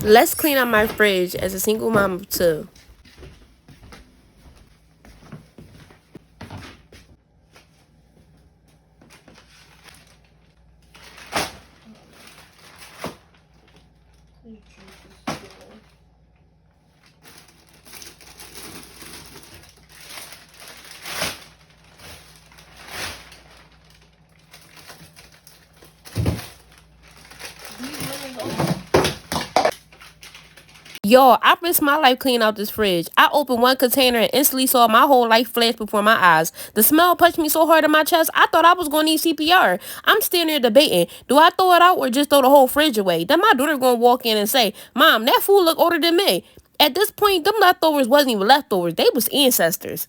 Let's clean out my fridge as a single mom too. Yo, I risked my life cleaning out this fridge. I opened one container and instantly saw my whole life flash before my eyes. The smell punched me so hard in my chest, I thought I was going to need CPR. I'm standing there debating, do I throw it out or just throw the whole fridge away? Then my daughter going to walk in and say, Mom, that food look older than me. At this point, them leftovers wasn't even leftovers. They was ancestors.